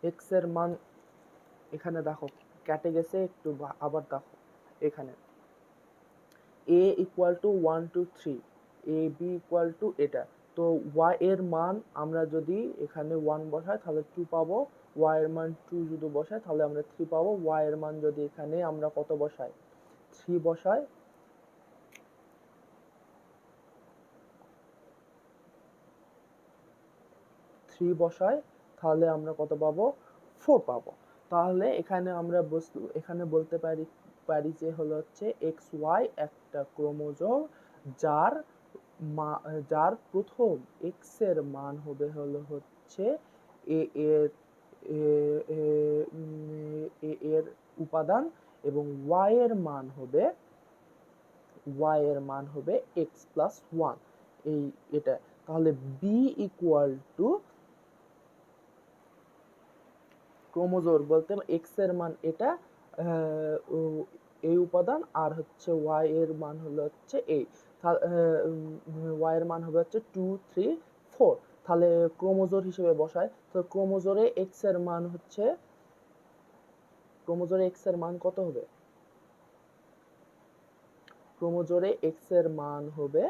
X এর মান এখানে দেখো কেটে গেছে একটু, আবার দেখো এখানে a equal to 1 2 3, a b equal to এটা। তো y এর মান আমরা যদি এখানে 1 বসাই তাহলে 2 পাবো, y এর মান 2 যদি বসাই তাহলে আমরা 3 পাবো। y এর মান যদি এখানে আমরা কত বসাই, 3 বসাই, 3 বসাই তাহলে আমরা কত পাবো, 4 পাবো। তাহলে এখানে আমরা এখানে বলতে পারি যে হলো হচ্ছে এক্স ওয়াই একটা ক্রোমোজোম যার যার প্রথম এক্স এর মান হবে হলো হচ্ছে এ এর এর উপাদান, এবং ওয়াই এর মান হবে এক্স প্লাস ওয়ান, এই এটা। তাহলে বি ইকুয়াল টু ক্রোমোজোর বলতে এক্স এর মান এটা, এই উপাদান, আর হচ্ছে ওয়াই এর মান হলো হচ্ছে এই, ওয়াই এর মান হবে হচ্ছে 2 3 4। তাহলে ক্রোমোজোর হিসেবে বসায়, তো ক্রোমোজোরে এক্স এর মান হচ্ছে, ক্রোমোজোরে এক্স এর মান কত হবে, ক্রোমোজোরে এক্স এর মান হবে,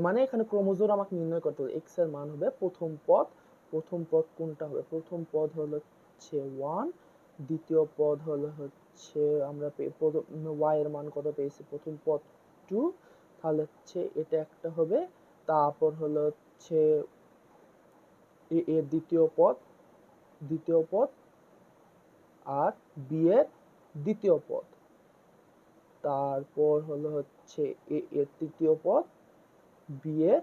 মানে এখানে ক্রোমোজোর আমাকে নির্ণয় করতে হবে, এক্স এর মান হবে প্রথম পদ কোনটা হবে, প্রথম পদ হলো হচ্ছে 1, দ্বিতীয় পদ হলো হচ্ছে আমরা ওয়াই এর মান কত পেয়েছি, প্রথম পদ 2, তাহলে হচ্ছে এটা একটা হবে। তারপর হলো হচ্ছে এর দ্বিতীয় পদ আর বি এর দ্বিতীয় পদ, তারপর হলো হচ্ছে এর তৃতীয় পদ, বি এর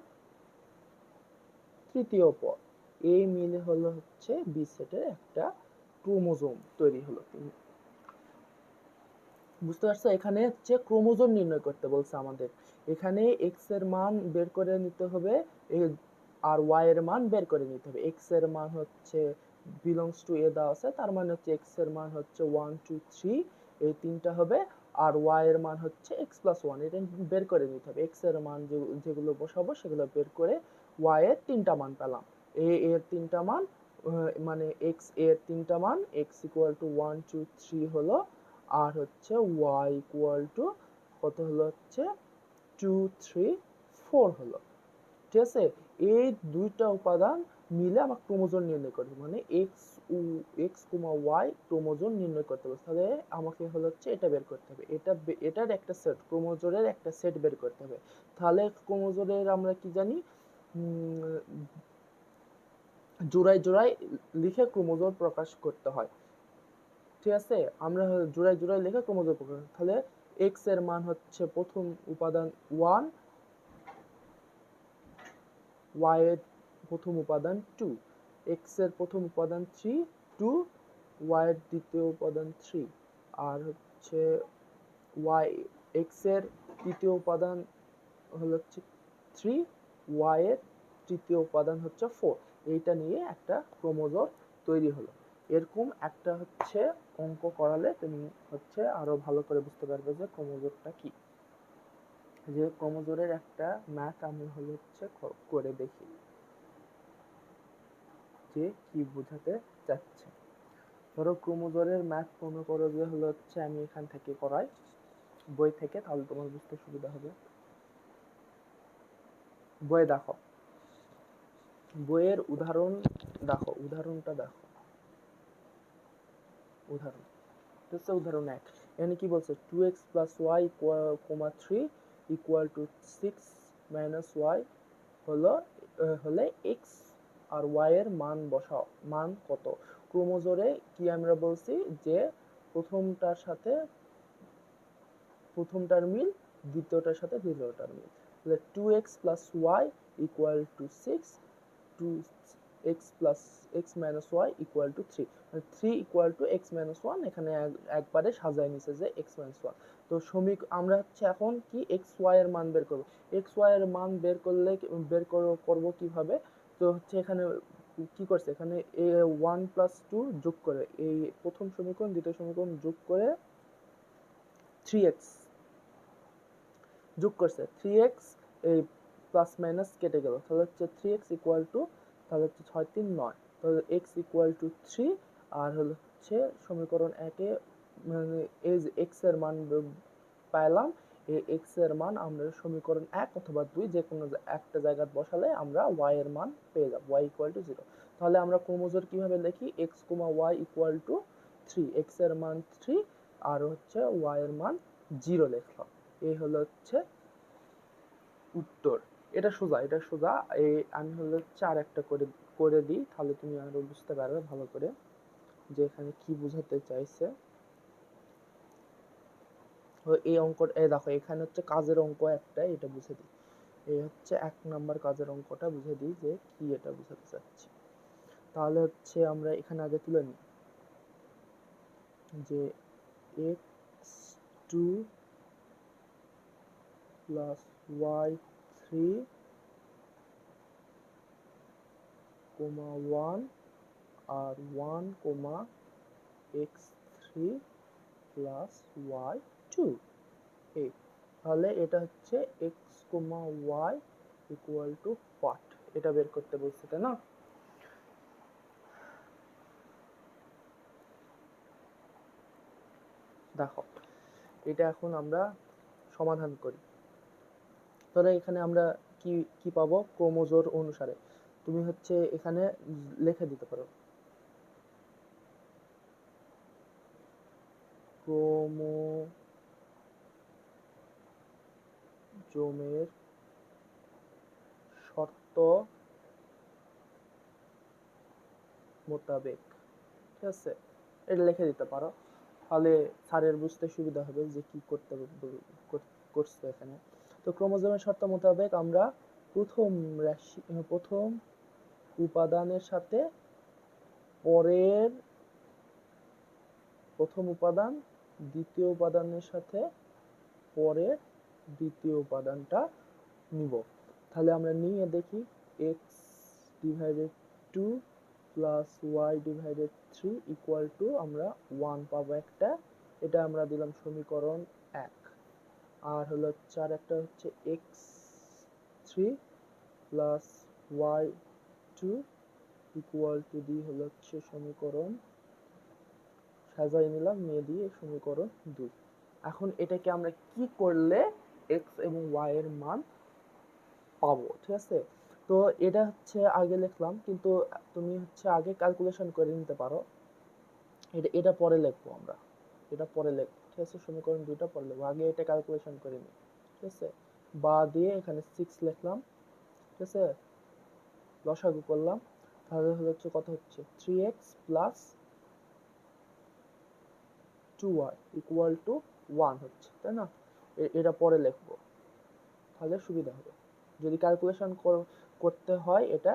তৃতীয় পদ, এই মিলে হলো হচ্ছে বি সেটের একটা ক্রোমোজোম তৈরি হলো। বুঝতে পারছো, এখানে হচ্ছে ক্রোমোজোম নির্ণয় করতে বলছে আমাদের। এখানে এক্স এর মান বের করে নিতে হবে আর ওয়াই এর মান বের করে নিতে হবে। এক্স এর মান হচ্ছে বিলংস টু এ দেওয়া আছে, তার মানে হচ্ছে এক্স এর মান হচ্ছে 1 2 3, এই তিনটা হবে, আর ওয়াই এর মান হচ্ছে এক্স প্লাস ওয়ান, এটা বের করে নিতে হবে। এক্স এর মান যেগুলো বসাবো সেগুলো বের করে ওয়াই এর তিনটা মান পেলাম, এ এর তিনটা মান, মানে এক্স এর তিনটা মান, এক্স ইকুয়াল টু 1 2 3 হলো, আর হচ্ছে y ইকুয়াল টু কত হলো হচ্ছে 2 3 4 হলো। ঠিক আছে, এই দুইটা উপাদান মিলে আমার ক্রোমোজোম নির্ণয় করতে, মানে এক্স ওয়াই ক্রোমোজোম নির্ণয় করতে হবে। তাহলে আমাকে হলো হচ্ছে এটা বের করতে হবে, এটার একটা সেট, ক্রোমোজোমের একটা সেট বের করতে হবে। তাহলে ক্রোমোজোমের আমরা কি জানি, জোড়ায় জোড়ায় লিখে ক্রোমোজোম প্রকাশ করতে হয়। ঠিক আছে, আমরা জোড়ায় জোড়ায় লিখে ক্রোমোজোম প্রকাশ, তাহলে এক্স এর মান হচ্ছে প্রথম উপাদান 1, ওয়াই এর প্রথম উপাদান 2, এক্স এর প্রথম উপাদান 3 2, ওয়াই এর দ্বিতীয় উপাদান 3, আর হচ্ছে ওয়াই এক্স এর তৃতীয় উপাদান হলো হচ্ছে 3, ওয়াই এর তৃতীয় উপাদান হচ্ছে 4। এইটা নিয়ে একটা ক্রোমোজোম তৈরি হলো। এরকম একটা হচ্ছে অঙ্ক করালে তুমি হচ্ছে আরো ভালো করে বুঝতে পারবে যে ক্রোমোজোমটা কি। যে ক্রোমোজোমের একটা ম্যাথ আমি হলো হচ্ছে করে দেখি যে কি বোঝাতে চাচ্ছে। ধরো ক্রোমোজোমের ম্যাথ মনে করো যে হলো হচ্ছে আমি এখান থেকে করাই বই থেকে, তাহলে তোমার বুঝতে সুবিধা হবে। বইয়ে দেখো, বইয়ের উদাহরণটা দেখো, উদাহরণ 1, এখানে কি বলছে, 2x plus y comma 3 equal to 6 minus y হলে x আর y এর মান বসাও, মান কত। ক্রোমোজোমে কি আমরা বলছি যে প্রথমটার মিল, দ্বিতীয়টার সাথে দ্বিতীয়টার মিল, তাহলে 2x plus y equal to 6, 2x plus x minus y equal to 3, মানে 3 ইকুয়াল টু x মাইনাস 1, এখানে একবারে সাজায় নিছে যে x মাইনাস 1। তো আমরা হচ্ছে এখন কি x y এর মান বের করব, x y এর মান করব কিভাবে। তো হচ্ছে এখানে কি করছে, এখানে 1 প্লাস 2 যোগ করে, এই প্রথম সমীকরণ দ্বিতীয় সমীকরণ যোগ করে 3x যোগ করছে, 3x এই প্লাস মাইনাস কেটে গেল, তাহলে হচ্ছে 3x ইকুয়াল টু, তাহলে হচ্ছে 6 3 9, তাহলে x ইকুয়াল টু 3, আর হচ্ছে সমীকরণ 1-এ মানে এই যে x এর মান পাইলাম, এই x এর মান আমরা সমীকরণ 1 অথবা 2 যে কোনো একটা জায়গায় বসালে আমরা y এর মান পেয়ে যাব, y = 0। তাহলে আমরা ক্রোমোজোর কিভাবে লিখি, x, y = 3, x এর মান 3 আর হচ্ছে y এর মান 0 লিখলাম। এই হলো হচ্ছে উত্তর। এটা সোজা। এই আমি হচ্ছে আরেকটা করে দিই, তাহলে তুমি আরো বুঝতে পারবে ভালো করে যে এখানে কি বোঝাতে চাইছে। এই অঙ্কটা দেখো, এখানে হচ্ছে কাজের অঙ্ক একটা, এটা বুঝে দিই। এই হচ্ছে 1 নাম্বার কাজের অঙ্কটা বুঝে দিই যে কি এটা বোঝাতে চাচ্ছি। তাহলে হচ্ছে আমরা এখানে আগে তুলে নিই যে x2 plus y3, 1 আর 1, x3 plus y2। এই তাহলে এটা হচ্ছে x, y = what, এটা বের করতে বলছে, তাই না? দেখো, এটা এখন আমরা সমাধান করি। তাহলে এখানে আমরা কি কি পাবো, ক্রোমোজোর অনুসারে তুমি হচ্ছে এখানে লিখে দিতে পারো ক্রোমোজোমের শর্ত মোতাবেক, ঠিক আছে, এটা লিখে দিতে পারো, তাহলে স্যারের বুঝতে সুবিধা হবে যে কি করছে এখানে। তো ক্রোমোজোমের শর্ত মোতাবেক আমরা প্রথম উপাদানের সাথে পরের প্রথম উপাদান দ্বিতীয় উপাদানের সাথে পরের দ্বিতীয় উপাদানটা নিব। তাহলে আমরা নিয়ে দেখি x/2 plus y/3 = আমরা 1 পাবো একটা, এটা আমরা দিলাম সমীকরণ 1। আর হলো আর একটা হচ্ছে x3 plus y2 = দি হলো হচ্ছে সমীকরণ, সাজাই নিলাম, নিয়ে দিয়ে সমীকরণ 2। এখন এটাকে আমরা কি করলে x এবং y এর মান পাবো, ঠিক আছে? তো এটা হচ্ছে আগে লিখলাম, কিন্তু তুমি হচ্ছে আগে ক্যালকুলেশন করে নিতে পারো, এটা পরে লিখবো আমরা, এটা পরে লিখবো, ঠিক আছে? সমীকরণ 2টা পরে লিখবো, আগে এটা ক্যালকুলেশন করে নিই, ঠিক আছে? বা দিয়ে এখানে 6 লিখলাম, ঠিক আছে, লসাগু করলাম, তাহলে হচ্ছে কত হচ্ছে 3x plus 2y = 1 হচ্ছে, তাই না? এটা পরে লিখবো, তাহলে সুবিধা হবে। যদি ক্যালকুলেশন করতে হয়, এটা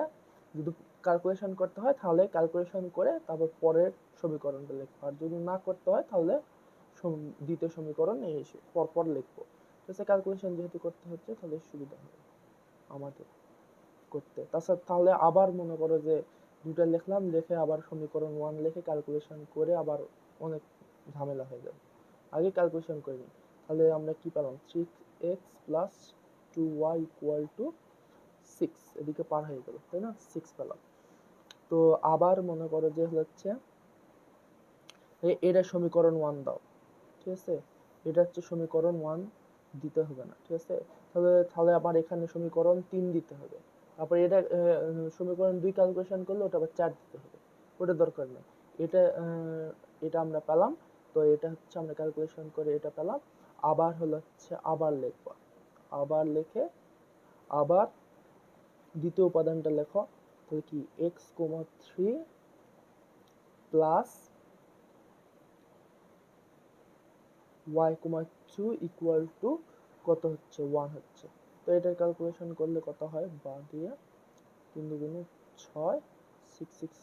যদি ক্যালকুলেশন করতে হয় তাহলে ক্যালকুলেশন করে তারপর পরের সমীকরণটা লিখবো, আর যদি না করতে হয় তাহলে দ্বিতীয় সমীকরণ এসে পরপর লিখবো, ঠিক আছে? ক্যালকুলেশন যেহেতু করতে হচ্ছে তাহলে সুবিধা হবে আমাদের করতে। তাছাড়া তাহলে আবার মনে করো যে দুটা লিখলাম, লিখে আবার সমীকরণ 1 লিখে ক্যালকুলেশন করে আবার অনেক ঝামেলা হয়ে যাবে, আগে ক্যালকুলেশন করে নিই। তাহলে আমরা কি পেলাম, 3x plus 2y = 6, এদিকে পার হয়ে গেল, তাই না? 6 পেলাম। তো আবার মনে করো যে হচ্ছে এটা সমীকরণ 1 দাও, ঠিক আছে? এটা হচ্ছে সমীকরণ 1 দিতে হবে না, ঠিক আছে? তাহলে আবার এখানে সমীকরণ 3 দিতে হবে, তারপর এটা সমীকরণ 2 ক্যালকুলেশন করলে ওটা আবার 4 দিতে হবে, ওটা দরকার নেই। এটা এটা আমরা পেলাম, তো এটা হচ্ছে আমরা ক্যালকুলেশন করে এটা পেলাম। আবার হচ্ছে আবার লিখবা, আবার লিখে আবার দ্বিতীয় উপাদানটা লেখো, তাহলে কি x, 3 plus y, 2 কত হচ্ছে 1 হচ্ছে। তো এটার ক্যালকুলেশন করলে কত হয়, বা দিয়ে 3 দুগুণে 6, 6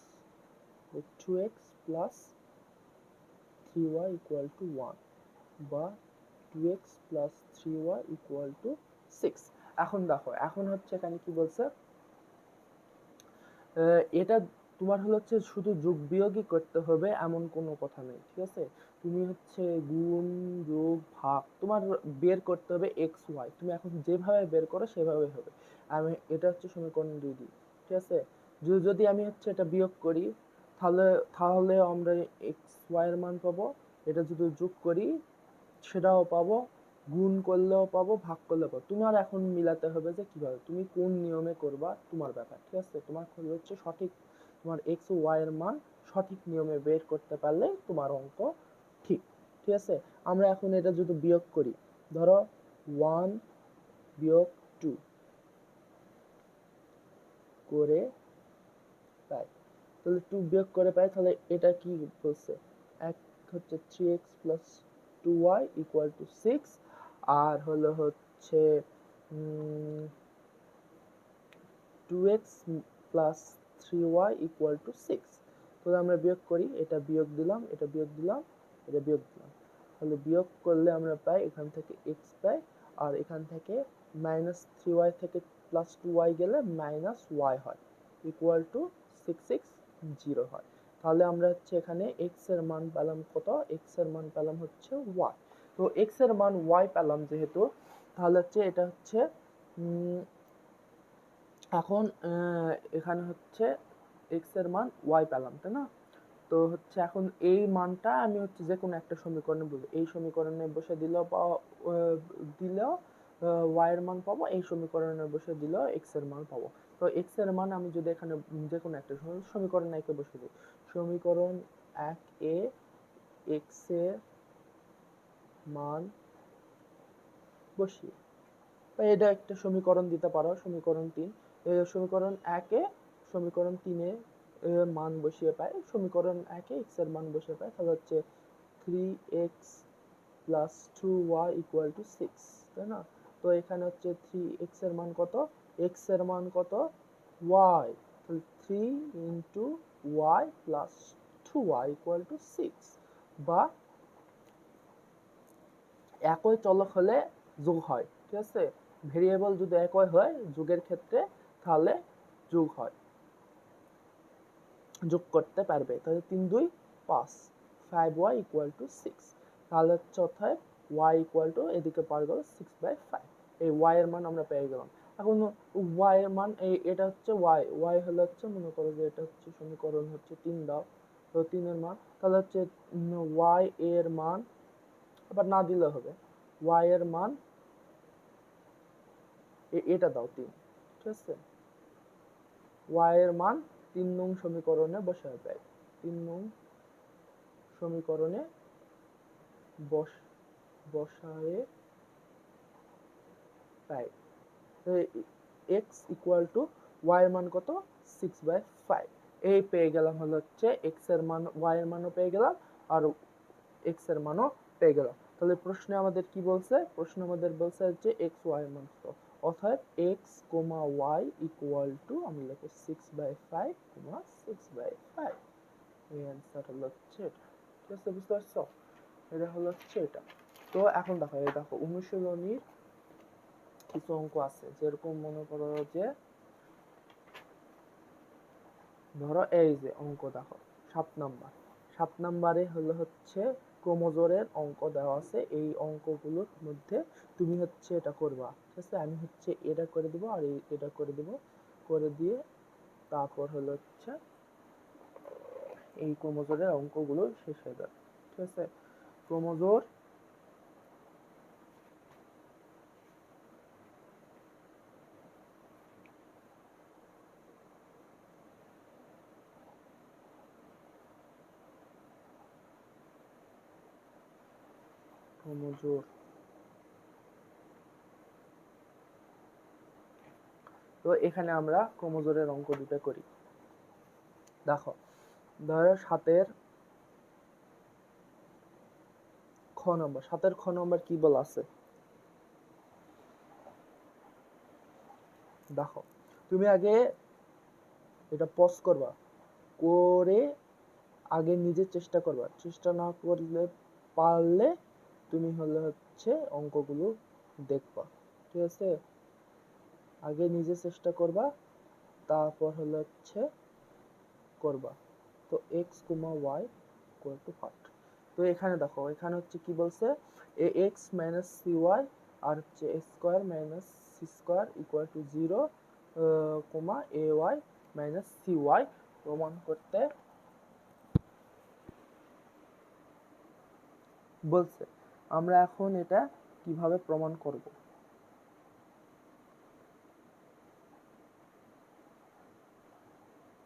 2x plus 3y = 1, বা 2x plus 3y = 6। এখন দেখো, এখন হচ্ছে এখানে কি বলছে, এটা তোমার হচ্ছে শুধু যোগ বিয়োগই করতে হবে এমন কোনো কথা নেই, ঠিক আছে? তুমি হচ্ছে গুণ যোগ ভাগ তোমার বের করতে হবে এক্স ওয়াই, তুমি এখন যেভাবে বের করো সেভাবে হবে। আমি এটা হচ্ছে সমীকরণ 2 দিই, ঠিক আছে? যদি আমি হচ্ছে এটা বিয়োগ করি, তাহলে তাহলে আমরা এক্স ওয়াই এর মান পাবো। এটা যদি যোগ করি সেটাও পাবো, গুণ করলেও পাবো, ভাগ করলেও পাবো। তোমার এখন মিলাতে হবে যে কিভাবে তুমি কোন নিয়মে করবা, তোমার ব্যাপার, ঠিক আছে? তোমার হচ্ছে সঠিক, তোমার এক্স ও ওয়াই এর মান সঠিক নিয়মে বের করতে পারলে তোমার অঙ্ক ঠিক, ঠিক আছে? আমরা এখন এটা যদি বিয়োগ করি, ধরো 1 বিয়োগ 2 করে পাই, তাহলে 2 বিয়োগ করে পাই, তাহলে এটা কি বলছে, এক হচ্ছে 3x plus 2y equal to 6, আর হলো হচ্ছে 2x plus 3y equal to 6। তাহলে আমরা বিয়োগ করি, এটা বিয়োগ দিলাম, এটা বিয়োগ দিলাম, এটা বিয়োগ দিলাম, তাহলে বিয়োগ করলে আমরা পাই এখান থেকে x পাই, আর এখান থেকে মাইনাস 3y থেকে প্লাস 2y গেলে মাইনাস y হয়, ইকুয়াল টু 660 হয়। তাহলে আমরা হচ্ছে এখানে x এর মান পেলাম কত, x এর মান পেলাম হচ্ছে y। তো x এর মান y পেলাম যেহেতু, তাহলে হচ্ছে এটা হচ্ছে এখন এখানে হচ্ছে x এর মান y পেলাম, তাই না? তো হচ্ছে এখন এই মানটা আমি হচ্ছে যে কোনো একটা সমীকরণে বলবো, এই সমীকরণে বসে দিলেও দিলেও y এর মান পাবো, এই সমীকরণে বসে দিলেও x এর মান পাবো। তো x এর মান আমি যদি এখানে যে কোনো একটা সমীকরণ একে বসে দিই, সমীকরণ 1 এ x এর মান বসিয়ে, এটা একটা সমীকরণ দিতে পারো, সমীকরণ 3। সমীকরণ 1 এ সমীকরণ 3 এ মান বসিয়ে পাই, সমীকরণ 1 এ x এর মান বসিয়ে পাই, তাহলে হচ্ছে 3x plus 2y equal to 6, তাই না? তো এখানে হচ্ছে 3x এর মান কত, x এর মান কত, y, তাহলে 3 into y plus 2y equal to 6, বা একই চলক হলে যোগ হয়, ঠিক আছে? ভেরিয়েবল যদি একই হয় যোগের ক্ষেত্রে, তাহলে যোগ হয়, যোগ করতে পারবে। তাহলে 3 2 5, 5y ইকুয়াল টু 6, তাহলে হচ্ছে অর্থাৎ y ইকুয়াল টু এদিকে পাওয়া গেল 6/5। এই y এর মান আমরা পেয়ে গেলাম। এখন y এর মান এটা হচ্ছে y হলো হচ্ছে, মনে করো যে এটা হচ্ছে সমীকরণ হচ্ছে 3 দাও, তো 3 এর মান, তাহলে হচ্ছে y এর মান, আবার না দিলে হবে, y এর মান এটা দাও 3, ঠিক আছে? y এর মান 3 নং সমীকরণে বসায় পাই, 3 নং সমীকরণে বসায়ে পাই। x ইকুয়াল টু y এর মান কত, 6/5। এই পেয়ে গেলাম হলো হচ্ছে x এর মান, y এর মানও পেয়ে গেলাম, আর x এর মানও পেয়ে গেলাম। তাহলে প্রশ্নে আমাদের কি বলছে, প্রশ্ন আমাদের বলছে যে x y এর মান কত, অর্থাৎ x, y ইকুয়াল টু আমি লিখব 6/5, 6/5। এই অ্যান্সার হলো হচ্ছে এটা, ঠিক আছে? বুঝতে পারছো? এটা হলো হচ্ছে এটা। তো এখন দেখো, এই দেখো অনুশীলনীর কিছু অঙ্ক আছে, যেরকম মনে করো যে ধরো এই যে অঙ্ক দেখো 7 নাম্বার, 7 নাম্বারে হলো হচ্ছে ক্রোমোজোরের অঙ্ক দেওয়া আছে। এই অঙ্কগুলোর মধ্যে তুমি হচ্ছে এটা করবা, ঠিক আছে? আমি হচ্ছে এটা করে দিব, আর এটা করে দিব, করে দিয়ে তারপর হলো হচ্ছে এই ক্রোমোজোরের অঙ্কগুলো শেষ হয়ে যাবে, ঠিক আছে? ক্রোমোজোর ক্রোমোজোর তো এখানে আমরা ক্রোমোজোরের অঙ্ক দুটো করি। দেখো, ধরো 7 খ নম্বর, 7 খ নম্বর কি বলা আছে দেখো, তুমি আগে এটা পজ করবা, করে আগে নিজে চেষ্টা করবা, চেষ্টা না করলে পারলে তুমি হলে হচ্ছে অঙ্কগুলো দেখবা, ঠিক আছে? আগে নিজে চেষ্টা করবা, তারপর হলে হচ্ছে করবা। তো x, y ইকুয়াল টু 5। তো এখানে দেখো, এখানে হচ্ছে কি বলছে, ax মাইনাস cy আর হচ্ছে a square minus c square equal to 0, ay minus cy প্রমাণ করতে বলছে। আমরা এখন এটা কিভাবে প্রমাণ করব?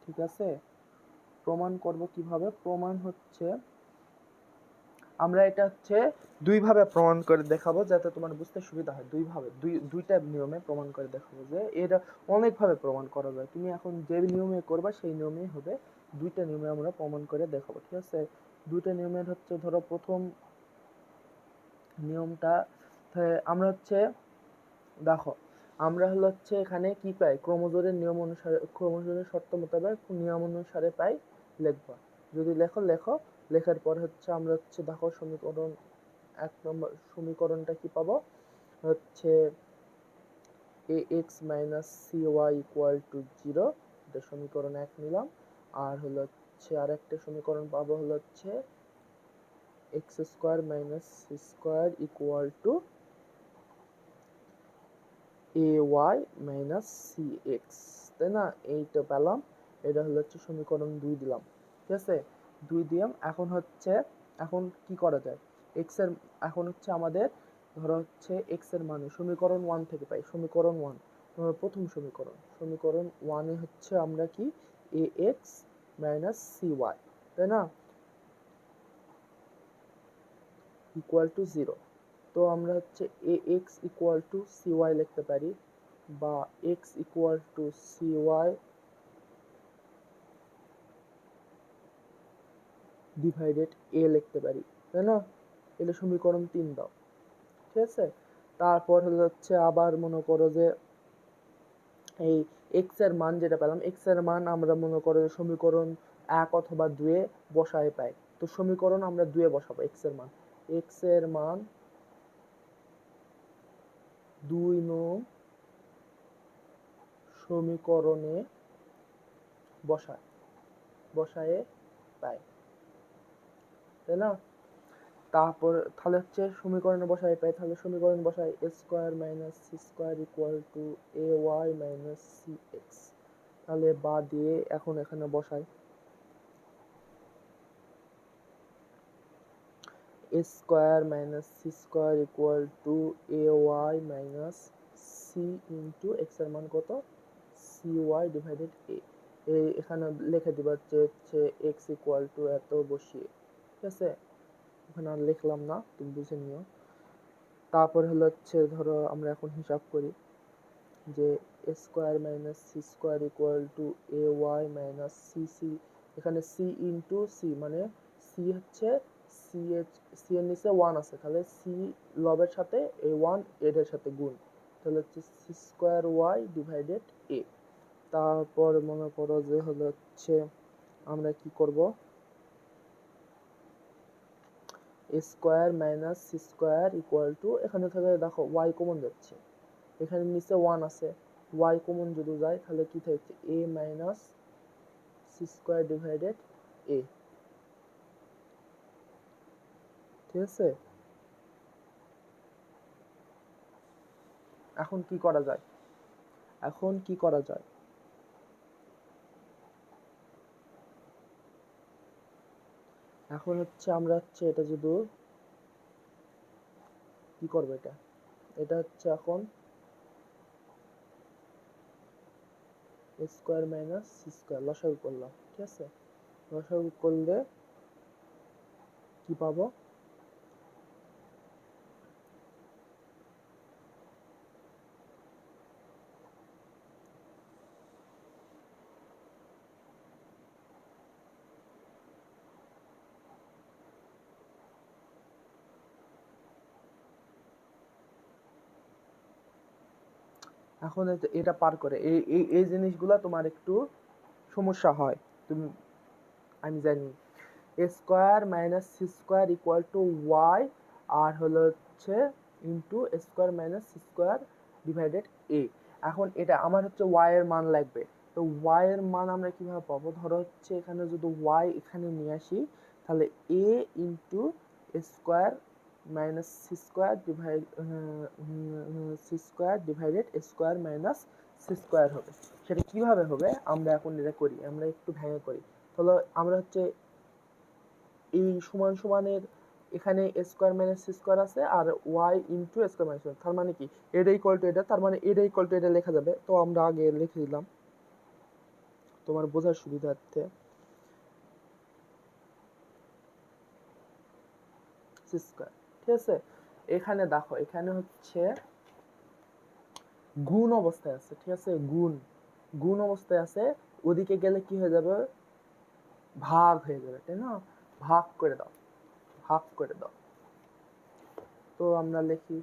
ঠিক আছে, প্রমাণ করব কিভাবে? প্রমাণ হচ্ছে আমরা এটা হচ্ছে দুইভাবে প্রমাণ করে দেখাবো যাতে তোমার বুঝতে সুবিধা হয়। দুইটা নিয়মে প্রমাণ করে দেখাবো যে এটা অনেকভাবে প্রমাণ করা যায়। তুমি এখন যে নিয়মে করবা সেই নিয়মেই হবে। দুইটা নিয়মে আমরা প্রমাণ করে দেখাবো। ঠিক আছে, দুইটা নিয়মের হচ্ছে ধরো প্রথম নিয়মটা আমরা হচ্ছে দেখো, আমরা হচ্ছে এখানে কি পাই? ক্রোমোজোমের নিয়ম অনুসারে, ক্রোমোজোমের শর্ত মোতাবেক নিয়ম অনুসারে পাই, লিখবা। যদি লেখো, লেখার পর হচ্ছে আমরা হচ্ছে দেখো সমীকরণ 1 নম্বর সমীকরণটা কি পাবো? হচ্ছে ax - cy = 0, এটা সমীকরণ 1 নিলাম। আর হচ্ছে আরেকটা সমীকরণ পাবো হচ্ছে x² - c² ay - cx, তাই না? এইটা পেলাম। এটা হচ্ছে সমীকরণ 2 দিলাম। ঠিক আছে, 2 দিলাম। এখন কি করা যায়? এখন হচ্ছে আমাদের ধরো হচ্ছে x এর মান সমীকরণ 1 থেকে পাই। সমীকরণ 1, প্রথম সমীকরণ 1 এ হচ্ছে আমরা কি ax - cy, তাই না, = 0। তো আমরা হচ্ছে ax = cy লিখতে পারি, বা x = cy ডিভাইডেড a লিখতে পারি, তাই না? এটা সমীকরণ 3 দাও। ঠিক আছে, তারপর হচ্ছে আবার মনে করো যে এই x এর মান যেটা পেলাম, x এর মান আমরা মনে করো সমীকরণ 1 অথবা 2 এ বসায় পাই। তো সমীকরণ আমরা 2 এ বসাবো x এর মান 2 নং সমীকরণে বসায়ে পাই, তাই না? তারপর তাহলে হচ্ছে সমীকরণে বসাই পাই, তাহলে সমীকরণ বসাই a² - c² = ay - cx, তাহলে বা দিয়ে এখন এখানে বসাই a² - c² = ay - c into x এর মান কত? cy divided a। এখানে লিখে দিবা হচ্ছে x = এত বসিয়ে। ঠিক আছে, এখানে আর লিখলাম না, তুমি বুঝে নিও। তারপর হচ্ছে ধরো আমরা এখন হিসাব করি যে a² - c² ay - cc, এখানে c ইন্টু c মানে c হচ্ছে c এর নিচে 1 আছে, তাহলে c লবের সাথে এই 1 এর সাথে গুণ, তাহলে হচ্ছে c² y ডিভাইডেড a। তারপর মনে করো যে হচ্ছে আমরা কি করব? a² - c² এখানে থেকে দেখো y কমন যাচ্ছে, এখানে নিচে 1 আছে, y কমন যদি যায় তাহলে কি থাকছে? a - c² divided a। ঠিক আছে, এখন কি করা যায়? এখন হচ্ছে আমরা হচ্ছে এটা যদি কি করবো, এটা হচ্ছে এখন a² - c² লসাগু করলাম। ঠিক আছে, লসাগু করলে কি পাবো? এখন এটা পার করে এই জিনিসগুলো তোমার একটু সমস্যা হয়, তুমি আমি জানি। a² - c² = y আর হচ্ছে into a² - c² divided a। এখন এটা আমার হচ্ছে y এর মান লাগবে। তো y এর মান আমরা কিভাবে পাবো? ধরো হচ্ছে এখানে যদি y এখানে নিয়ে আসি, তাহলে a into a² - c² divided a² - c² হবে। সেটা কিভাবে হবে আমরা এখন এটা করি, আমরা একটু ভেঙে করি। তাহলে আমরা হচ্ছে এই সমান সমানের এখানে a square minus c square আছে আর y into a square minus, তার মানে কি এটা ইকুয়াল টু এটা, তার মানে এটা ইকুয়াল টু এটা লেখা যাবে। তো আমরা আগে লিখে দিলাম তোমার বোঝার সুবিধার্থে c স্কয়ার। ঠিক আছে, এখানে দেখো এখানে হচ্ছে গুণ অবস্থায় আছে। ঠিক আছে, গুণ অবস্থায় আছে, ওদিকে গেলে কি হয়ে যাবে, ভাগ হয়ে যাবে, তাই না? ভাগ করে দাও, ভাগ করে দাও। তো আমরা লিখি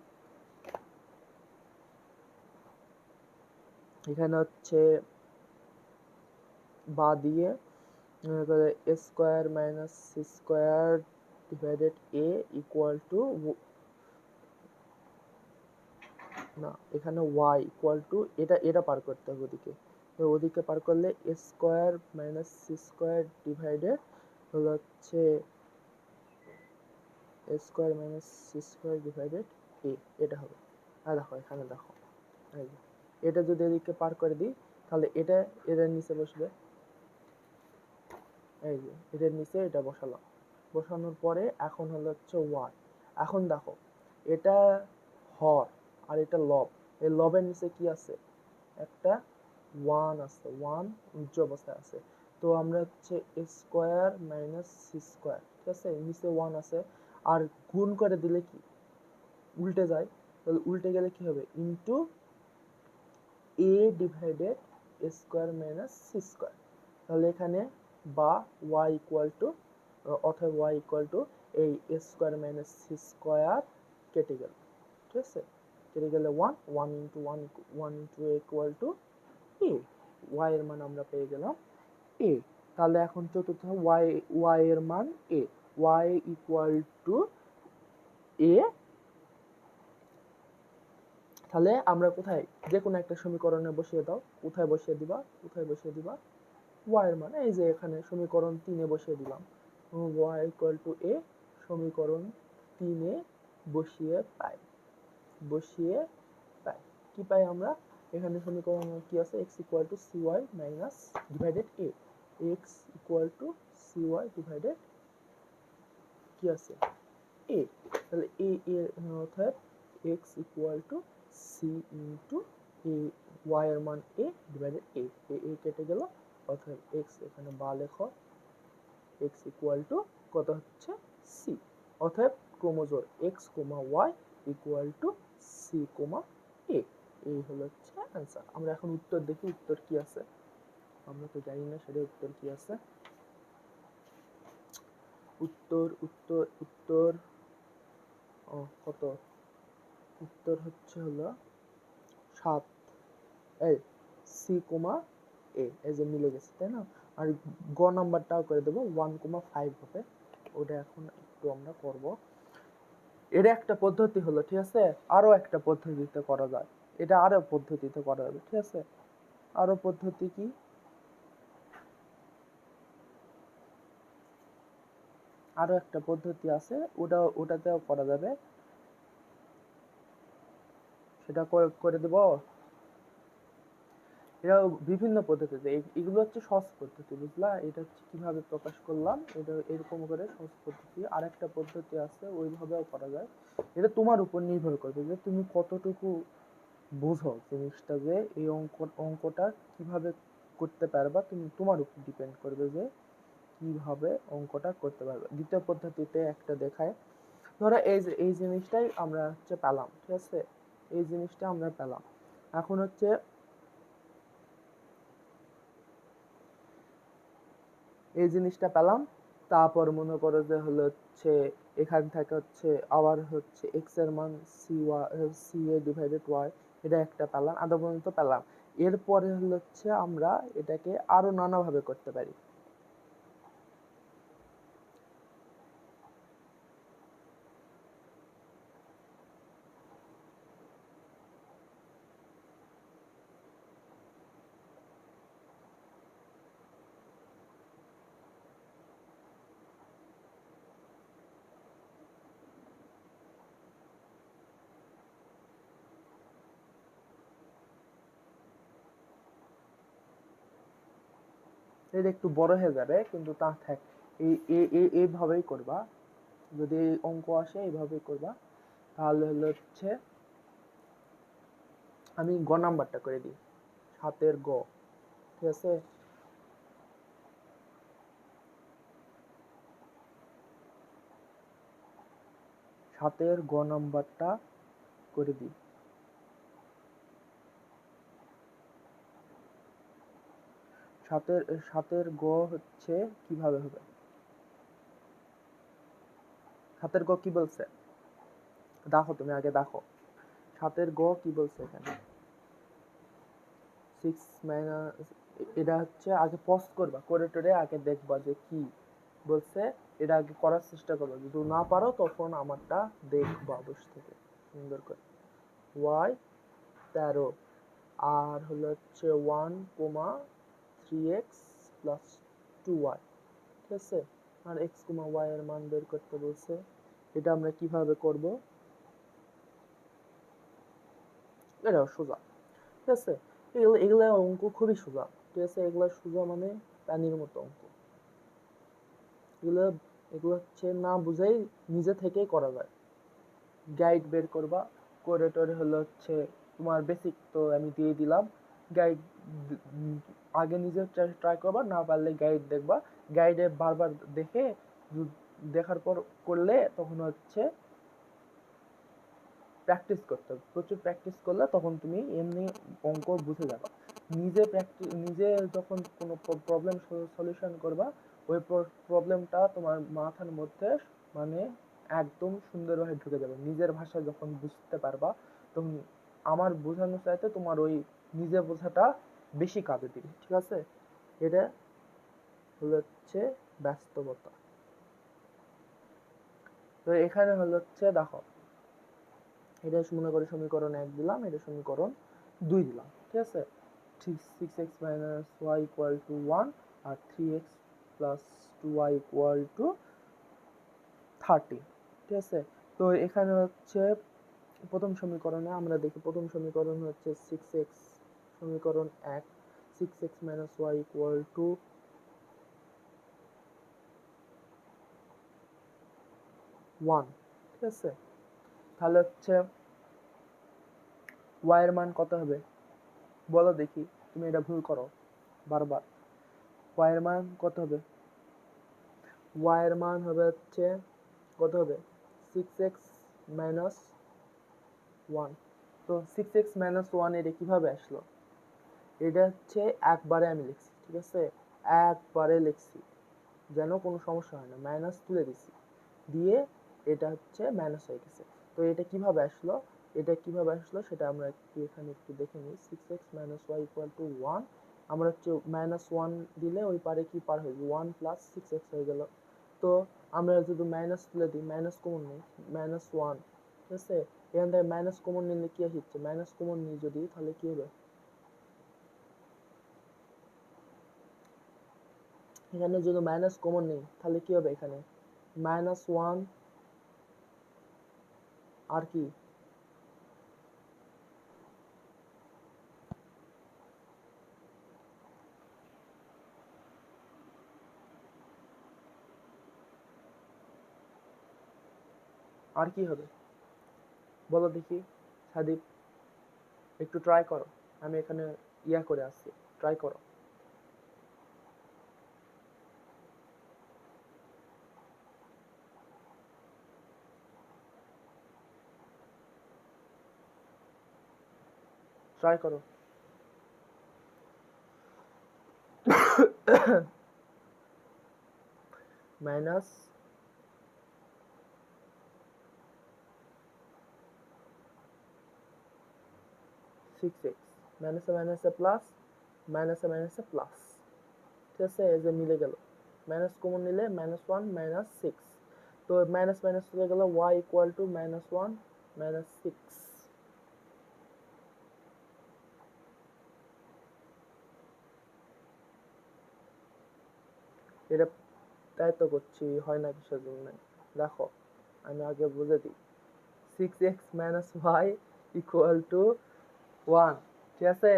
এখানে হচ্ছে বা দিয়ে a square minus c square divided a equal to, না এখানে y ইকুয়াল টু এটা পার করতে হবে ওদিকে, তো ওদিকে পার করলে a square minus c square divided হলো হচ্ছে a square minus c square divided a, এটা হবে। আর দেখো এখানে দেখো এই যে এটা যদি এদিকে পার করে দিই তাহলে এটা এর নিচে বসবে, এই যে এটার নিচে এটা বসালাম, বসানোর পরে এখন হলো হচ্ছে y। এখন দেখো এটা হর আর এটা লব, এই লবের নিচে কি আছে, একটা 1 আছে, 1 উচ্চ অবস্থায় আছে। তো আমরা হচ্ছে a square minus c square, ঠিক আছে, নিচে 1 আছে, আর গুণ করে দিলে কি উল্টে যায়, তাহলে উল্টে গেলে কি হবে, into a divided a square minus c square. তাহলে এখানে বা y ইকুয়াল টু, অথবা y ইকুয়াল টু এই a square minus c square কেটে গেল, ঠিক আছে, কেটে গেলে 1 1 into 1 1 into a equal to a, y এর মান আমরা পেয়ে গেলাম a। তাহলে এখন চতুর্থ y এর মান a, y equal to a। তাহলে আমরা কোথায়, যে কোনো একটা সমীকরণে বসিয়ে দাও, কোথায় বসিয়ে দিবা, কোথায় বসিয়ে দিবা, y এর মান এই যে এখানে সমীকরণ 3 এ বসিয়ে দিলাম, y ইকুয়াল টু a, সমীকরণ 3 এ বসিয়ে পাই, বসিয়ে পাই কি পাই আমরা, এখানে সমীকরণ কি আছে, x equal to cy minus divided a, x equal to cy divided কি আছে a, তাহলে a এর অর্থাৎ x equal to c into a, y এর মান a ডিভাইডেড a, a কেটে গেল, অর্থাৎ x এখানে বা লেখো, x ইকুয়াল টু কত হচ্ছে c, অর্থাৎ ক্রোমোজোর x, y equal to c, a, এই হলো হচ্ছে অ্যান্সার। আমরা এখন উত্তর দেখি, উত্তর কি আছে, আমরা তো জানি না সেটা উত্তর কি আছে। উত্তর উত্তর উত্তর কত, উত্তর হচ্ছে হলো 7, এই c, a, এই যে মিলে গেছে, তাই না? আর গ নাম্বারটাও করে দেবো 1,5 হবে, ওটা এখন একটু আমরা করব। এটা একটা পদ্ধতি হলো, ঠিক আছে, আরো একটা পদ্ধতিতে করা যায়, এটা আরো পদ্ধতিতে করা যাবে, ঠিক আছে। আরো পদ্ধতি কি, আরো একটা পদ্ধতি আছে, ওটাতেও করা যাবে, সেটা করে দেব। এটা বিভিন্ন পদ্ধতিতে, এগুলো হচ্ছে সহজ পদ্ধতি, বুঝলা, এটা হচ্ছে কিভাবে প্রকাশ করলাম, এটা এরকম করে সহজ পদ্ধতি। আর একটা পদ্ধতি আছে, ওইভাবেও করা যায়, এটা তোমার উপর নির্ভর করবে যে তুমি কতটুকু বুঝো জিনিসটা, যে এই অঙ্কটা কিভাবে করতে পারবা, তোমার উপর ডিপেন্ড করবে যে কিভাবে অঙ্কটা করতে পারবে। দ্বিতীয় পদ্ধতিতে একটা দেখায়, ধরো এই জিনিসটাই আমরা হচ্ছে পেলাম, ঠিক আছে, এই জিনিসটা আমরা পেলাম, এখন হচ্ছে এই জিনিসটা পেলাম, তারপর মনে করো যে হলো হচ্ছে এখান থেকে হচ্ছে আবার হচ্ছে x এর মান c a ডিভাইডেড y, এটা একটা পেলাম, আদা পর্যন্ত পেলাম। এরপরে হলো হচ্ছে আমরা এটাকে আরো নানাভাবে করতে পারি। এটা একটু বড় হয়ে যাবে, কিন্তু তা থাক, এইভাবেই করবা। যদি অঙ্ক আসে এইভাবে করবা। তাহলে হচ্ছে আমি গ নাম্বারটা করে দিই, 7 গ। ঠিক আছে, সাতের গ নাম্বারটা করে দিই। সাতের গ হচ্ছে কিভাবে হবে? সাতের গ কি বলছে দেখো, তুমি আগে দেখো সাতের গ কি বলছে এখানে। 6 মাইনাস, এটা হচ্ছে আগে পজ করবা, করে টোরে আগে দেখবা যে কি বলছে, এটা আগে করার চেষ্টা করবা। যদি না পারো তখন আমারটা দেখবা বসে থেকে সুন্দর করে। ওয়াই 13 আর হচ্ছে 1,3x প্লাস 2y। ঠিক আছে, আর x, y এর মান বের করতে বলছে। এটা আমরা কিভাবে করব? এটা সোজা। ঠিক আছে, এগুলা অঙ্ক খুবই সোজা। ঠিক আছে, এগুলা সোজা মানে পানির মতো অঙ্ক। এগুলো এগুলো হচ্ছে না বুঝাই নিজে থেকেই করা যায়। গাইড বের করবা, করে টোরে হচ্ছে তোমার বেসিক তো আমি দিয়ে দিলাম। গাইড আগে নিজে ট্রাই করবা, না পারলে গাইড দেখবা। গাইডে বারবার দেখে দেখার পর করলে তখন হচ্ছে প্র্যাকটিস করতে হবে। প্রচুর প্র্যাকটিস করলে তখন তুমি এমনি অঙ্ক বুঝে যাবা। নিজে যখন কোনো প্রবলেম সলিউশন করবা, ওই প্রবলেমটা তোমার মাথার মধ্যে মানে একদম সুন্দরভাবে ঢুকে যাবে। নিজের ভাষায় যখন বুঝতে পারবা, তখন আমার বোঝানোর চাইতে তোমার ওই নিজে বোঝাটা বেশি কাজে দিবে। ঠিক আছে, এটা হচ্ছে বাস্তবতা। তো এখানে হচ্ছে দেখো, এটা মনে করে সমীকরণ 1 দিলাম, এটা সমীকরণ 2 দিলাম। ঠিক আছে, 6x minus y equal to 1 R 3x plus 2y equal to 30। ঠিক আছে, তো এখানে হচ্ছে প্রথম সমীকরণে আমরা দেখি, প্রথম সমীকরণ হচ্ছে 6x, সমীকরণ 1, 6x minus y equal to 1। ঠিক আছে, তাহলে হচ্ছে y এর মান কত হবে বলো দেখি, তুমি এটা ভুল করো বারবার। y এর মান কত হবে? y এর মান হবে হচ্ছে কত হবে? 6x minus 1। তো 6x minus 1 এটা কিভাবে আসলো? এটা হচ্ছে একবারে আমি লিখছি। ঠিক আছে, একবারে লিখছি যেন কোনো সমস্যা হয় না, মাইনাস তুলে দিছি, দিয়ে এটা হচ্ছে মাইনাস হয়ে গেছে। তো এটা কিভাবে আসলো, সেটা আমরা এখানে একটু দেখে নিই। 6x minus y equal to 1, আমরা হচ্ছে মাইনাস 1 দিলে ওই পারে কি পার হয়ে 1 প্লাস 6x হয়ে গেল। তো আমরা যদি মাইনাস তুলে দিই, মাইনাস কমন নিই, মাইনাস 1। ঠিক আছে, এখান থেকে মাইনাস কমন নিলে কি হচ্ছে, মাইনাস কমন নিই যদি, তাহলে কি হবে, এখানে যদি মাইনাস কমন নিই তাহলে কি হবে, এখানে মাইনাস 1 আর কি, আর কি হবে বলো দেখি সাদীপ, একটু ট্রাই করো। আমি এখানে ইয়া করে আসছি, ট্রাই করো। ট্রাই করো। মাইনাস 6x, মাইনাসে মাইনাসে প্লাস, মাইনাসে মাইনাসে প্লাস। ঠিক আছে, এই যে মিলে গেল, মাইনাস কমন নিলে মাইনাস 1 মাইনাস 6। তো মাইনাস মাইনাস চলে গেল, y equal to minus 1 minus 6। এটা তাই তো করছি, হয় না কিসের জন্য দেখো, আমি আগে বুঝে দিই। 6x minus y equal to 1। ঠিক আছে,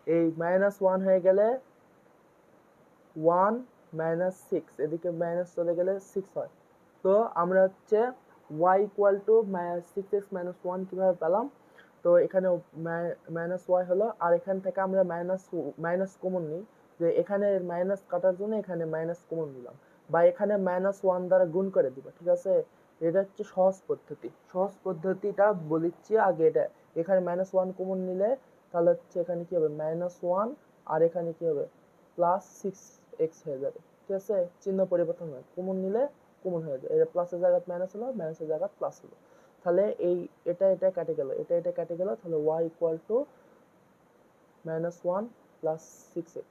এই মাইনাস 1 হয়ে গেলে 1 মাইনাস 6, এদিকে মাইনাস চলে গেলে 6 হয়। তো আমরা হচ্ছে y equal to 6x minus 1 কিভাবে পেলাম? তো এখানে মাইনাস ওয়াই হলো, আর এখান থেকে আমরা মাইনাস কমন নিই, যে এখানে মাইনাস কাটার জন্য এখানে মাইনাস কমন নিলাম, বা এখানে মাইনাস ওয়ান দ্বারা গুণ করে দিব, ঠিক আছে? এটা হচ্ছে সহজ পদ্ধতি। সহজ পদ্ধতিটা বলিচ্ছি আগে। এটা এখানে মাইনাস ওয়ান কমন নিলে তাহলে হচ্ছে এখানে কি হবে, মাইনাস ওয়ান, আর এখানে কি হবে, প্লাস 6x হয়ে যাবে, ঠিক আছে? চিহ্ন পরিবর্তন হয়, কমন নিলে কমন হয়ে যায়, এটা প্লাসের জায়গায় মাইনাস হলো, মাইনাসের জায়গায় প্লাস হলো। তাহলে এই এটা কেটে গেল, এটা কেটে গেল, তাহলে y equal to minus one plus 6x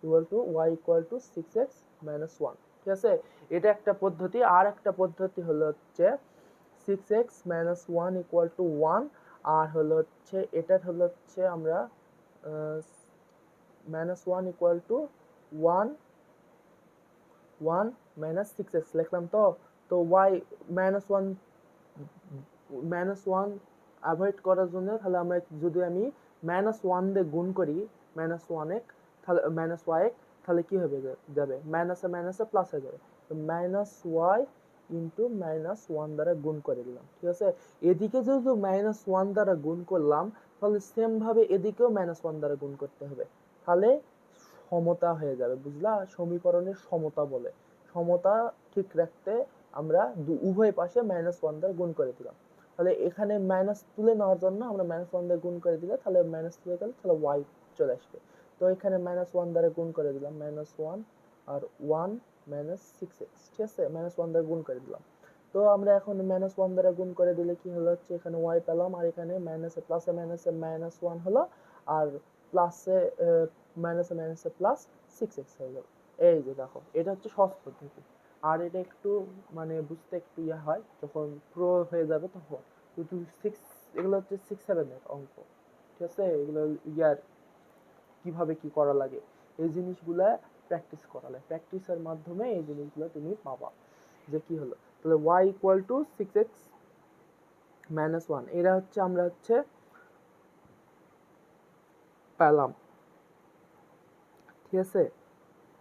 equal to y equal to 6x minus one, ঠিক আছে? এটা একটা পদ্ধতি। আর একটা পদ্ধতি হলো হচ্ছে 6x minus one equal to 1, আর হলো হচ্ছে এটা হলো হচ্ছে আমরা minus one equal to 1 minus 6x লিখলাম। তো y মাইনাস ওয়ান অ্যাভয়েড করার জন্য তাহলে আমরা যদি আমি মাইনাস ওয়ান দিয়ে গুণ করি, মাইনাস ওয়ান এক, তাহলে মাইনাস ওয়াই এক, তাহলে কি হবে, যাবে মাইনাসে মাইনাসে প্লাস হয়ে যাবে। তো minus y into minus one দ্বারা গুণ করে দিলাম, ঠিক আছে? এদিকে যেহেতু মাইনাস ওয়ান দ্বারা গুণ করলাম, তাহলে সেম ভাবে এদিকেও মাইনাস ওয়ান দ্বারা গুণ করতে হবে, তাহলে সমতা হয়ে যাবে, বুঝলা? সমীকরণের সমতা বলে। সমতা ঠিক রাখতে আমরা উভয় পাশে মাইনাস ওয়ান দ্বারা গুণ করে দিলাম। তাহলে এখানে মাইনাস তুলে নেওয়ার জন্য আমরা মাইনাস ওয়ান দ্বারা গুণ করে দিলে তাহলে মাইনাস তুলে গেলে তাহলে ওয়াই চলে আসবে। তো এখানে মাইনাস ওয়ান দ্বারা গুণ করে দিলাম, মাইনাস ওয়ান আর ওয়ান মাইনাস 6x, ঠিক আছে? মাইনাস ওয়ান দ্বারা গুণ করে দিলাম। তো আমরা এখন মাইনাস ওয়ান দ্বারা গুণ করে দিলে কি হলো হচ্ছে এখানে ওয়াই পেলাম, আর এখানে মাইনাসে প্লাসে মাইনাসে মাইনাস ওয়ান হলো, আর প্লাসে মাইনাসে মাইনাসে প্লাস 6x হয়ে গেল। এই যে দেখো, এটা হচ্ছে সহজ পদ্ধতি। আর এটা একটু মানে বুঝতে একটু ইয়া হয় যখন প্রো হয়ে যাবে তখন। কিন্তু এগুলো হচ্ছে 6-7 এর অঙ্ক, ঠিক আছে? এগুলো ইয়ার কিভাবে কি করা লাগে এই জিনিসগুলা প্র্যাকটিস করা লাগে, প্র্যাকটিসের মাধ্যমে এই জিনিসগুলো তুমি পাবা। যে কি হলো, তাহলে y equal to 6x minus one, এরা হচ্ছে আমরা হচ্ছে পেলাম, ঠিক আছে?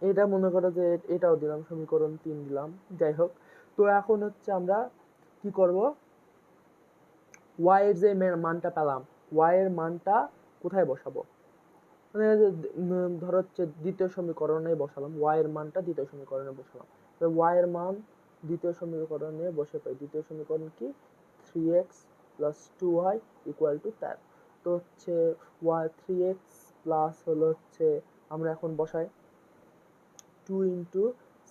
এটা মনে করো যে এটাও দিলাম, সমীকরণ 3 দিলাম, যাই হোক। তো এখন হচ্ছে আমরা কি করব, y এর যে মানটা পেলাম, y এর মানটা কোথায় বসাবো? মানে ধরো হচ্ছে দ্বিতীয় সমীকরণে বসালাম, y এর মানটা দ্বিতীয় সমীকরণে বসালাম। তো y এর মান দ্বিতীয় সমীকরণে বসে পাই। দ্বিতীয় সমীকরণ কি, 3x plus 2y equal to 13। তো হচ্ছে 3x প্লাস হলো হচ্ছে আমরা এখন বসাই 2 into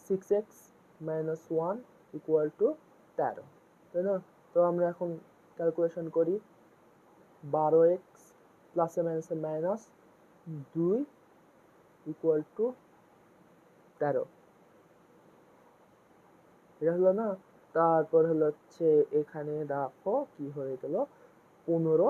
6x minus 1 equal to 13, তাই না? তো আমরা এখন ক্যালকুলেশন করি, 12x প্লাসে মাইনাসে মাইনাস 2 ইকুয়াল টু 13, এটা হলো না? তারপর হলো হচ্ছে এখানে দেখো কি হয়ে গেল, 15,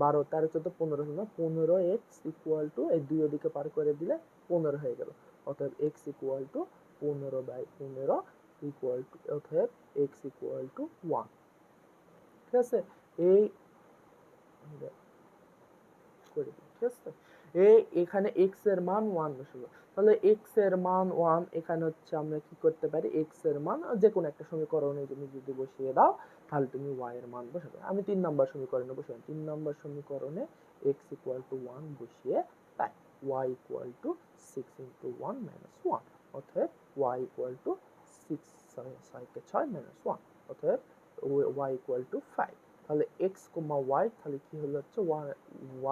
12, 13, 14, 15 হলো না, 15x ইকুয়াল টু এই দুই ওদিকে পার করে দিলে 15 হয়ে গেল। অতএব x equal to 15/15 equal to, অতএব x ইকুয়াল টু 1, ঠিক আছে? এই করে দিই, ঠিক আছে? এখানে x এর মান 1 বসাবো। তাহলে x এর মান 1, এখানে হচ্ছে আমরা কি করতে পারি, x এর মান যে কোনো একটা সমীকরণে তুমি যদি বসিয়ে দাও তাহলে তুমি y এর মান বসাবে। আমি 3 নম্বর সমীকরণে বসালাম, 3 নম্বর সমীকরণে x ইকুয়াল টু 1 বসিয়ে পাই y equal to 6 into 1 minus 1, অতএব y ইকুয়াল টু 6, 6 মাইনাস 1, অতএব y ইকুয়াল টু 5। তাহলে x, y, তাহলে কি হলো হচ্ছে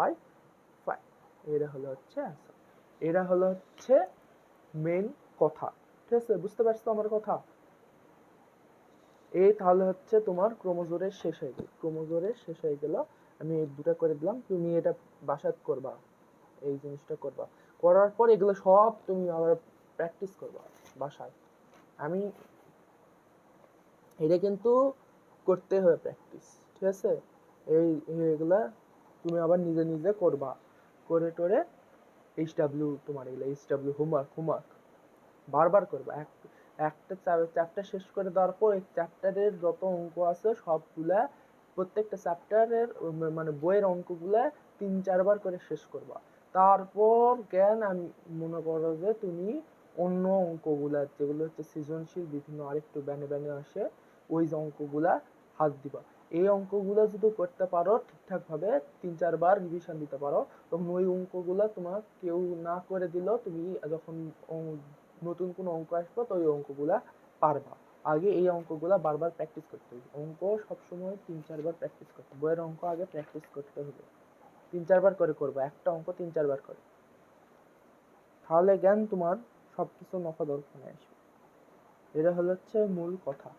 y 5, এরা হলো হচ্ছে অ্যান্সার। এরা হলো হচ্ছে মেন কথা, ঠিক আছে? বুঝতে পারছো আমার কথা? এই তাহলে হচ্ছে তোমার ক্রোমোজোরের শেষ হয়ে গেল, ক্রোমোজোরের শেষ হয়ে গেল। আমি এই দুটা করে দিলাম, তুমি এটা বাসাত করবা, এই জিনিসটা করবা, করার পর এগুলো সব তুমি আবার প্র্যাকটিস করবা বাসায়। আমি এটা কিন্তু করতে হবে প্র্যাকটিস, ঠিক আছে? এগুলা তুমি আবার নিজে নিজে করবা, করে টোরে HW, তোমার এগুলো HW হোমওয়ার্ক বারবার করবা। একটা চ্যাপ্টার শেষ করে দেওয়ার পর এই চ্যাপ্টারের যত অঙ্ক আছে সবগুলা, প্রত্যেকটা চ্যাপ্টারের মানে বইয়ের অঙ্কগুলা 3-4 বার করে শেষ করবা। তারপর জ্ঞান আমি মনে করো যে তুমি অন্য অঙ্কগুলা যেগুলো হচ্ছে সৃজনশীল বিভিন্ন আরেকটু ব্যানে ব্যানে আসে, ওই যে অঙ্কগুলা হাত দিবা। এই অঙ্কগুলা যদি করতে পারো ঠিকঠাক ভাবে 3-4 বার রিভিশন দিতে পারো, তখন ওই অঙ্কগুলা তোমার কেউ না করে দিলেও তুমি যখন নতুন কোনো অঙ্ক আসবে তো ওই অঙ্কগুলা পারবা। আগে এই অঙ্কগুলা বারবার প্র্যাকটিস করতে হবে। অঙ্ক সবসময় 3-4 বার প্র্যাকটিস করতে হবে। বইয়ের অঙ্ক আগে প্র্যাকটিস করতে হবে, 3-4 বার করে করবা, একটা অঙ্ক 3-4 বার করে, তাহলে জ্ঞান তোমার সবকিছু নখদর্পণে আসবে। এটা হচ্ছে মূল কথা।